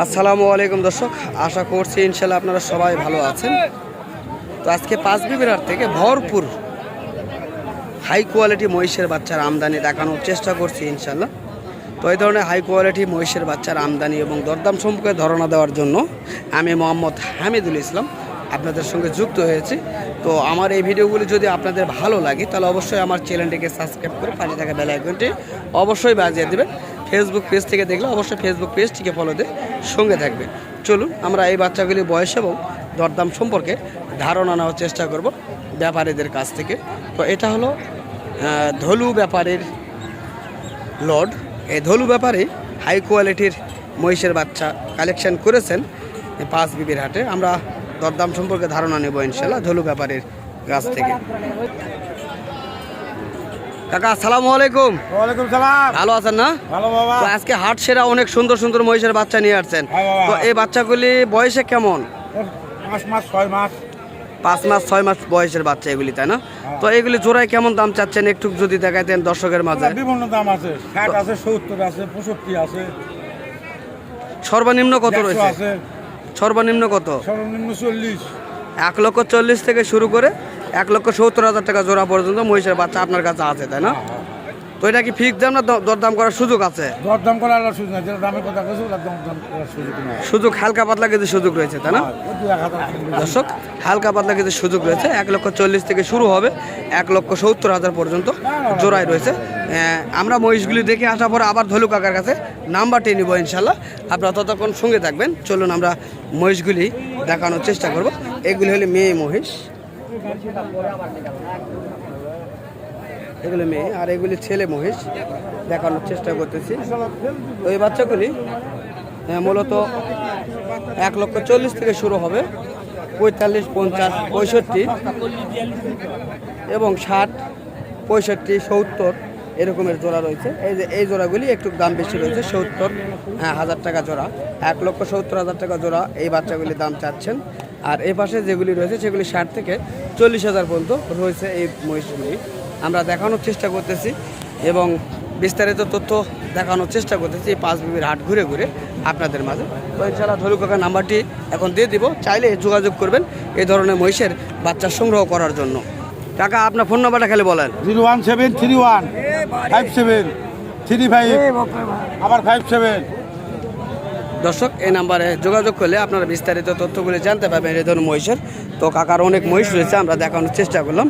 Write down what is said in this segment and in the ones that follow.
আসসালামু আলাইকুম দর্শক, আশা করছি ইনশাল্লাহ আপনারা সবাই ভালো আছেন। তো আজকে পাঁচবিবির হাট থেকে ভরপুর হাই কোয়ালিটি মহিষের বাচ্চার আমদানি দেখানোর চেষ্টা করছি ইনশাল্লাহ। তো এই ধরনের হাই কোয়ালিটি মহিষের বাচ্চার আমদানি এবং দরদাম সম্পর্কে ধারণা দেওয়ার জন্য আমি মোহাম্মদ হামিদুল ইসলাম আপনাদের সঙ্গে যুক্ত হয়েছি। তো আমার এই ভিডিওগুলি যদি আপনাদের ভালো লাগে তাহলে অবশ্যই আমার চ্যানেলটিকে সাবস্ক্রাইব করে পাশে থাকা বেল আইকনটি অবশ্যই বাজিয়ে দেবেন। ফেসবুক পেজ থেকে দেখলে অবশ্যই ফেসবুক পেজটিকে ফলো দিয়ে সঙ্গে থাকবে। চলুন আমরা এই বাচ্চাগুলির বয়স এবং দরদাম সম্পর্কে ধারণা নেওয়ার চেষ্টা করব ব্যাপারীদের কাছ থেকে। তো এটা হলো ধলু ব্যাপারীর লর্ড। এই ধলু ব্যাপারী হাই কোয়ালিটির মহিষের বাচ্চা কালেকশন করেছেন পাঁচবিবির হাটে। আমরা দরদাম সম্পর্কে ধারণা নেব ইনশাল্লাহ ধলু ব্যাপারীর কাছ থেকে। কাকা আসসালামু আলাইকুম। ওয়ালাইকুম সালাম। ভালো আছেন না? ভালো বাবা। তো আজকে হাট সেরা অনেক সুন্দর সুন্দর মহিষের বাচ্চা নিয়ে আসছেন। তো এই বাচ্চাগুলি বয়সে কেমন? 5 মাস 6 মাস। 5 মাস 6 মাস বয়সের বাচ্চা এগুলি, তাই না? তো এগুলি জোড়ায় কেমন দাম চাচ্ছেন একটু যদি দেখাইতেন দর্শকের মাঝে। বিভিন্ন দাম আছে, 60 আছে, 70 আছে, 65 আছে। সর্বনিম্ন কত রয়েছে? সর্বনিম্ন কত? সর্বনিম্ন 40। 1,40,000 থেকে শুরু করে 1,70,000 টাকা জোড়া পর্যন্ত মহিষের বাচ্চা আপনার কাছে আছে, তাই না? তো এটা কি ফিক্স দাম না দরদাম করার সুযোগ আছে? দরদাম করার সুযোগ নাই, যেটা দামের কথা কইছো ওটা দরদাম করার সুযোগ নাই। সুযোগ হালকা পাতলা কিছু সুযোগ রয়েছে, তাই না? দর্শক হালকা পাতলা কিছু সুযোগ রয়েছে। 1,40,000 থেকে শুরু হবে 1,70,000 পর্যন্ত জোড়ায় রয়েছে। আমরা মহিষগুলি দেখে আসার পরে আবার ধলু কাকার কাছে নাম্বারটি নিব ইনশাল্লাহ। আপনারা ততক্ষণ সঙ্গে থাকবেন। চলুন আমরা মহিষগুলি দেখানোর চেষ্টা করব। এগুলি হলে মেয়ে মহিষ, এগুলো মেয়ে, আর এগুলি ছেলে মহিষ দেখানোর চেষ্টা করতেছি। তো এই বাচ্চাগুলি মূলত 1,40,000 থেকে শুরু হবে, 45, 50, 65 এবং 60, 65, 70 এরকমের জোড়া রয়েছে। এই যে এই জোড়াগুলি একটু দাম বেশি রয়েছে, 70,000 টাকা জোড়া, 1,70,000 টাকা জোড়া এই বাচ্চাগুলির দাম চাচ্ছেন। আর এই পাশে যেগুলি রয়েছে সেগুলি 60 থেকে 40,000 পর্যন্ত রয়েছে এই মহিষগুলি। আমরা দেখানোর চেষ্টা করতেছি এবং বিস্তারিত তথ্য দেখানোর চেষ্টা করতেছি এই পাঁচবিবির হাট ঘুরে ঘুরে আপনাদের মাঝে। তো ইনশাআল্লাহ ধলু কাকার নাম্বারটি এখন দিয়ে দিব, চাইলে যোগাযোগ করবেন এই ধরনের মহিষের বাচ্চা সংগ্রহ করার জন্য। কাকা আপনার ফোন নাম্বারটা খালি বলেন। 01731 57 35 আবার 57। দর্শক এই নাম্বারে যোগাযোগ করলে আপনারা বিস্তারিত তথ্যগুলি জানতে পারবেন এই ধরনের মহিষের। তো কাকার অনেক মহিষ রয়েছে, আমরা দেখানোর চেষ্টা করলাম।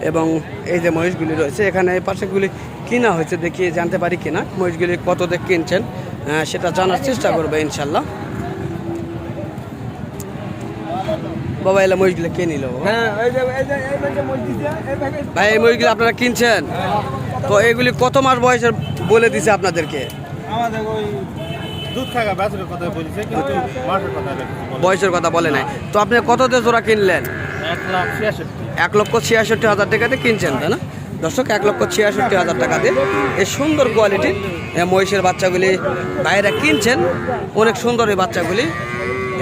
এবং এই যে মহিষগুলি রয়েছে এখানে এই পাশেগুলি কিনা হয়েছে, দেখিয়ে জানতে পারি কিনা মহিষগুলি কত দিয়ে কিনছেন সেটা জানার চেষ্টা করবে ইনশাল্লাহ। বাবা এলা মহিষগুলো কে নিল? ভাই এই মহিষগুলো আপনারা কিনছেন, তো এগুলি কত মাস বয়সের বলে দিছে আপনাদেরকে? আমাদের ওই দুধ খাগা বাছুরের কথা বলেছে, কিন্তু মাঠের কথা বয়সের কথা বলে নাই। তো আপনি কততে জোড়া কিনলেন? 1,66,000 টাকা দিয়ে কিনছেন, তাই না? দর্শক 1,66,000 টাকা দিয়ে এই সুন্দর কোয়ালিটির মহিষের বাচ্চাগুলি বাইরে কিনছেন। অনেক সুন্দর এই বাচ্চাগুলি।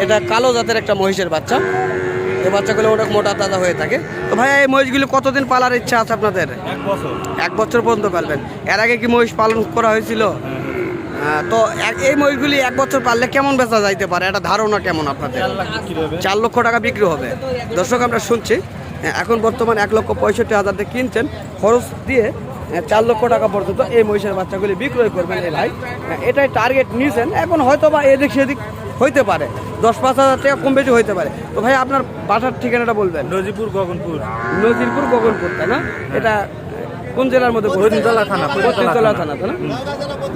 এটা কালো জাতের একটা মহিষের বাচ্চা। এই বাচ্চাগুলো অনেক মোটা তাজা হয়ে থাকে। তো ভাই এই মহিষগুলি কতদিন পালার ইচ্ছা আছে আপনাদের? 1 বছর পর্যন্ত পালবেন। এর আগে কি মহিষ পালন করা হয়েছিল? তো এই মহিষগুলি 1 বছর পারলে কেমন বেচা যাইতে পারে, এটা ধারণা কেমন আপনাদের? 4 লক্ষ টাকা বিক্রি হবে। দর্শক আমরা শুনছি এখন বর্তমান 1,65,000 দিয়ে কিনছেন, খরচ দিয়ে 4 লক্ষ টাকা পর্যন্ত এই মহিষের বাচ্চাগুলি বিক্রয় করবেন এই ভাই। এটাই টার্গেট নিয়েছেন। এখন হয়তো বা এদিক সেদিক হইতে পারে, 10-5,000 টাকা কম বেশি হইতে পারে। তো ভাই আপনার বাসার ঠিকানাটা বলবেন। নজিরপুর গগনপুর। নজিরপুর গগনপুর, তাই না? এটা কোন জেলার মধ্যে? পত্নীতলা থানা, তাই না?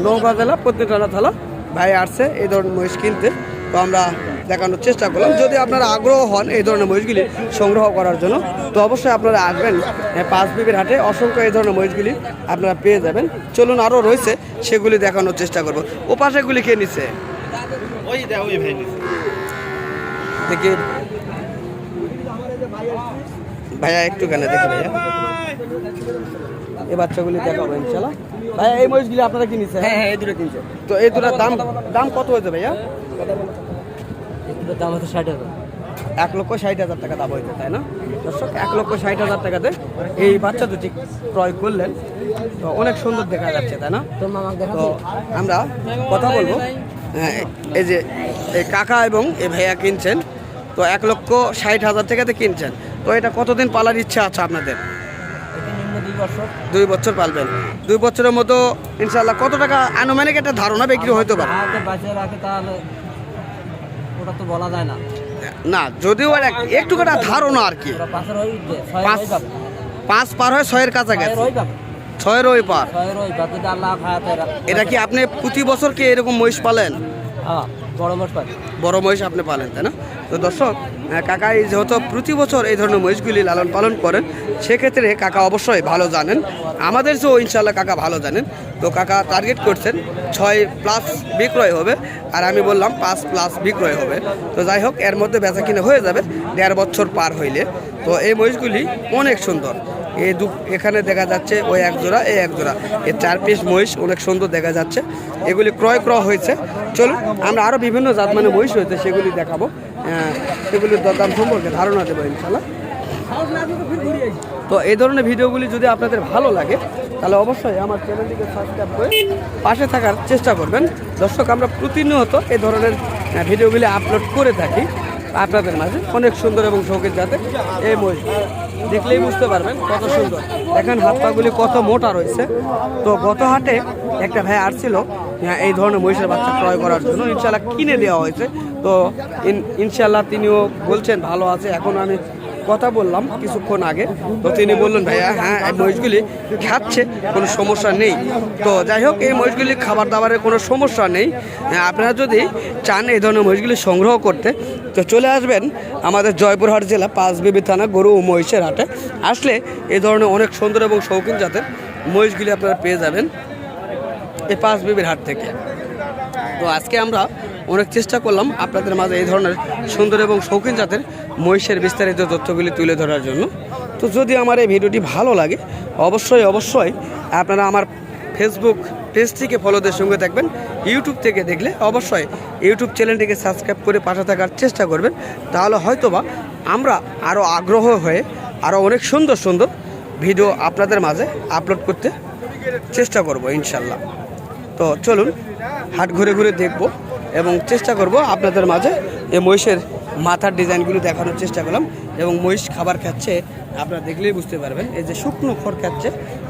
নওগাঁ জেলা পত্নীতলা থানা। ভাই আসছে এই ধরনের মহিষ কিনতে। তো আমরা দেখানোর চেষ্টা করলাম। যদি আপনারা আগ্রহ হন এই ধরনের মহিষগুলি সংগ্রহ করার জন্য, তো অবশ্যই আপনারা আসবেন পাঁচবিবির হাটে। অসংখ্য এই ধরনের মহিষগুলি আপনারা পেয়ে যাবেন। চলুন আরও রয়েছে সেগুলি দেখানোর চেষ্টা করব। ও পাশেগুলি কে নিচ্ছে দেখি ভাইয়া, একটু কেন দেখি ভাইয়া, এই বাচ্চাগুলি দেখাবো ইনশাল্লাহ। ভাইয়া এই মহিষগুলি আপনারা কি নিচ্ছেন? হ্যাঁ, এই দুটো কিনছে। তো এই দুটার দাম কত হয়েছে ভাইয়া? দাম হচ্ছে 60,000। 1,60,000 টাকা দাম হয়েছে, তাই না? দর্শক 1,60,000 টাকাতে এই বাচ্চা দুটি ক্রয় করলেন। তো অনেক সুন্দর দেখা যাচ্ছে, তাই না? তো আমরা কথা বলবো হ্যাঁ, এই যে এই কাকা এবং এই ভাইয়া কিনছেন, তো 1,60,000 টাকাতে কিনছেন। তো এটা কতদিন পালার ইচ্ছা আছে আপনাদের? 2 বছর পালবেন। 2 বছরের মতো ইনশাল্লাহ কত টাকা আনুমানিক একটা ধারণা বিক্রি হইতে পারে? তাহলে ওটা তো বলা যায় না। না, যদিও আর একটু একটা ধারণা আর কি। 5 পার হয় 6-এর কাছাকাছি, 6-এর ওই পার। এটা কি আপনি প্রতি বছর কি এরকম মহিষ পালেন? বড় মহিষ আপনি পালেন, তাই না? তো দর্শক, কাকা এই যেহেতু প্রতি বছর এই ধরনের মহিষগুলি লালন পালন করেন, সেক্ষেত্রে কাকা অবশ্যই ভালো জানেন। আমাদের যে ইনশাল্লাহ কাকা ভালো জানেন। তো কাকা টার্গেট করছেন 6+ বিক্রয় হবে, আর আমি বললাম 5+ বিক্রয় হবে। তো যাই হোক, এর মধ্যে বেচা কিনা হয়ে যাবে 1.5 বছর পার হইলে। তো এই মহিষগুলি অনেক সুন্দর। এখানে দেখা যাচ্ছে ওই এক জোড়া, এই এক জোড়া, এই 4 পিস মহিষ অনেক সুন্দর দেখা যাচ্ছে। এগুলি ক্রয় হয়েছে। চলুন আমরা আরও বিভিন্ন জাত মানে মহিষ হয়েছে সেগুলি দেখাবো, সেগুলির দরদাম সম্পর্কে ধারণা দেবো ইনশাল্লাহ। তো এই ধরনের ভিডিওগুলি যদি আপনাদের ভালো লাগে তাহলে অবশ্যই আমার চ্যানেলটিকে সাবস্ক্রাইব করে পাশে থাকার চেষ্টা করবেন। দর্শক, আমরা প্রতিনিয়ত এই ধরনের ভিডিওগুলি আপলোড করে থাকি আপনাদের মাঝে। অনেক সুন্দর এবং শৌখিন জাতের এই মহিষ, দেখলেই বুঝতে পারবেন কত সুন্দর। দেখেন হাত পাগুলি কত মোটা রয়েছে। তো গত হাটে একটা ভাই আসছিল এই ধরনের মহিষের বাচ্চা ক্রয় করার জন্য, ইনশাল্লাহ কিনে দেওয়া হয়েছে। তো ইনশাল্লাহ তিনিও বলছেন ভালো আছে। এখন আমি কথা বললাম কিছুক্ষণ আগে, তো তিনি বললেন ভাইয়া হ্যাঁ এই মহিষগুলি খাচ্ছে, কোনো সমস্যা নেই। তো যাই হোক, এই মহিষগুলি খাবার দাবারের কোনো সমস্যা নেই। আপনারা যদি চান এই ধরনের মহিষগুলি সংগ্রহ করতে, তো চলে আসবেন আমাদের জয়পুরহাট জেলা পাঁচবিবি থানা গরু ও মহিষের হাটে। আসলে এই ধরনের অনেক সুন্দর এবং শৌখিন জাতের মহিষগুলি আপনারা পেয়ে যাবেন এই পাঁচবিবির হাট থেকে। তো আজকে আমরা অনেক চেষ্টা করলাম আপনাদের মাঝে এই ধরনের সুন্দর এবং শৌখিন জাতের মহিষের বিস্তারিত তথ্যগুলি তুলে ধরার জন্য। তো যদি আমার এই ভিডিওটি ভালো লাগে অবশ্যই আপনারা আমার ফেসবুক পেজটিকে ফলোদের সঙ্গে থাকবেন। ইউটিউব থেকে দেখলে অবশ্যই ইউটিউব চ্যানেলটিকে সাবস্ক্রাইব করে পাশে থাকার চেষ্টা করবেন। তাহলে হয়তোবা আমরা আরও আগ্রহ হয়ে আরও অনেক সুন্দর সুন্দর ভিডিও আপনাদের মাঝে আপলোড করতে চেষ্টা করব ইনশাল্লাহ। তো চলুন হাট ঘুরে ঘুরে দেখব এবং চেষ্টা করব আপনাদের মাঝে এই মহিষের মাথার ডিজাইনগুলো দেখানোর চেষ্টা করলাম। এবং মহিষ খাবার খাচ্ছে, আপনারা দেখলেই বুঝতে পারবেন। এই যে শুকনো খড় খাচ্ছে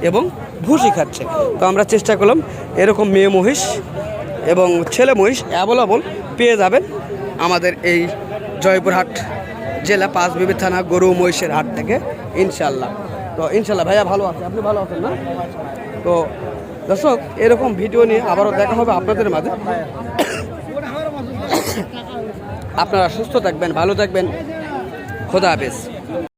এবং ভুসি খাচ্ছে। তো আমরা চেষ্টা করলাম এরকম মেয়ে মহিষ এবং ছেলে মহিষ অ্যাভেলেবল পেয়ে যাবেন আমাদের এই জয়পুরহাট জেলা পাঁচবিবি থানা গরু মহিষের হাট থেকে ইনশাল্লাহ। তো ইনশাল্লাহ ভাইয়া ভালো আছে, আপনি ভালো আছেন না? তো দর্শক, এরকম ভিডিও নিয়ে আবারও দেখা হবে আপনাদের মাঝে। আপনারা সুস্থ থাকবেন, ভালো থাকবেন। খোদা হাফেজ।